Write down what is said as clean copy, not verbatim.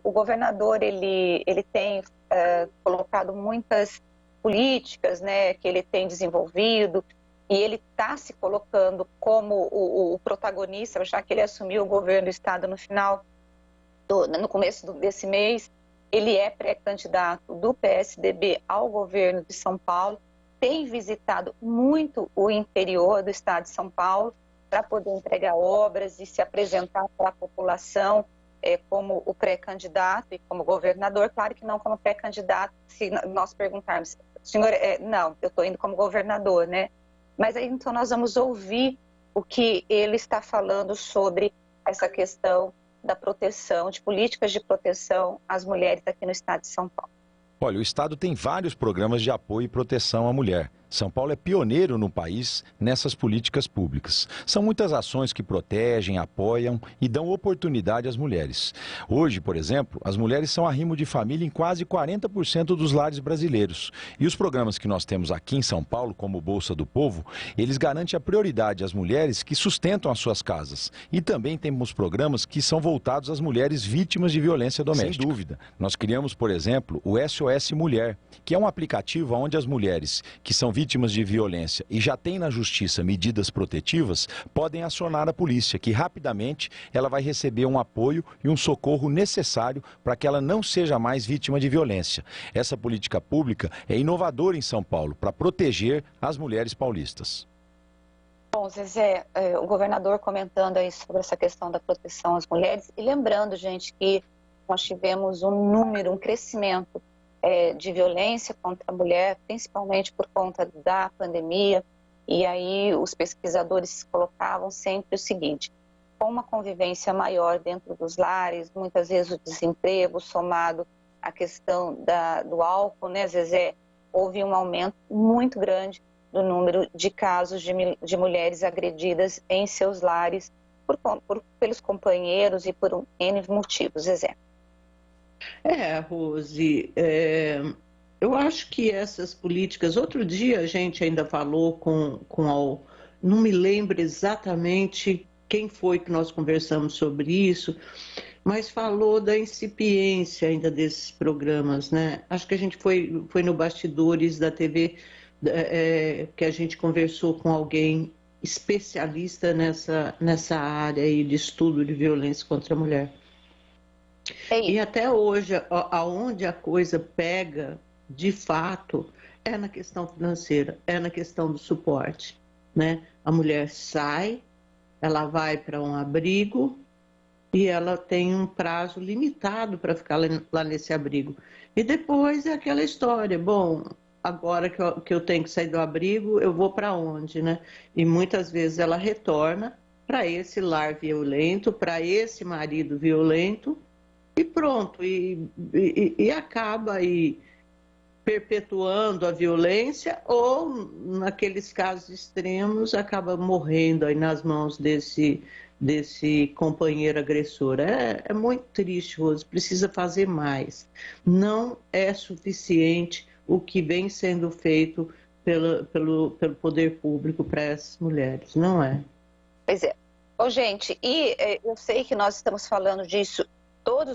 o governador ele tem colocado muitas políticas, né, que ele tem desenvolvido, e ele está se colocando como o protagonista, já que ele assumiu o governo do estado no começo desse mês. Ele é pré-candidato do PSDB ao governo de São Paulo, tem visitado muito o interior do estado de São Paulo para poder entregar obras e se apresentar para a população como o pré-candidato e como governador. Claro que não como pré-candidato, se nós perguntarmos, senhor, não, eu estou indo como governador, né? Mas aí então nós vamos ouvir o que ele está falando sobre essa questão da proteção, de políticas de proteção às mulheres aqui no estado de São Paulo. Olha, o estado tem vários programas de apoio e proteção à mulher. São Paulo é pioneiro no país nessas políticas públicas. São muitas ações que protegem, apoiam e dão oportunidade às mulheres. Hoje, por exemplo, as mulheres são arrimo de família em quase 40% dos lares brasileiros. E os programas que nós temos aqui em São Paulo, como o Bolsa do Povo, eles garantem a prioridade às mulheres que sustentam as suas casas. E também temos programas que são voltados às mulheres vítimas de violência doméstica. Sem dúvida. Nós criamos, por exemplo, o SOS Mulher, que é um aplicativo onde as mulheres que são vítimas de violência e já têm na justiça medidas protetivas, podem acionar a polícia, que rapidamente ela vai receber um apoio e um socorro necessário para que ela não seja mais vítima de violência. Essa política pública é inovadora em São Paulo para proteger as mulheres paulistas. Bom, Zezé, o governador comentando aí sobre essa questão da proteção às mulheres, e lembrando, gente, que nós tivemos um crescimento de violência contra a mulher, principalmente por conta da pandemia, e aí os pesquisadores colocavam sempre o seguinte: com uma convivência maior dentro dos lares, muitas vezes o desemprego somado à questão do álcool, né, Zezé, houve um aumento muito grande do número de casos de mulheres agredidas em seus lares pelos companheiros e por N motivos, Zezé. Rose, eu acho que essas políticas... Outro dia a gente ainda falou não me lembro exatamente quem foi que nós conversamos sobre isso, mas falou da incipiência ainda desses programas, né? Acho que a gente foi no Bastidores da TV, que a gente conversou com alguém especialista nessa área aí de estudo de violência contra a mulher. E até hoje, aonde a coisa pega, de fato, é na questão financeira, é na questão do suporte, né? A mulher sai, ela vai para um abrigo e ela tem um prazo limitado para ficar lá nesse abrigo. E depois é aquela história, bom, agora que eu tenho que sair do abrigo, eu vou para onde, né? E muitas vezes ela retorna para esse lar violento, para esse marido violento, e pronto, e acaba aí perpetuando a violência, ou, naqueles casos extremos, acaba morrendo aí nas mãos desse companheiro agressor. É muito triste, Rose, precisa fazer mais. Não é suficiente o que vem sendo feito pelo poder público para essas mulheres, não é? Pois é. Gente, e eu sei que nós estamos falando disso todos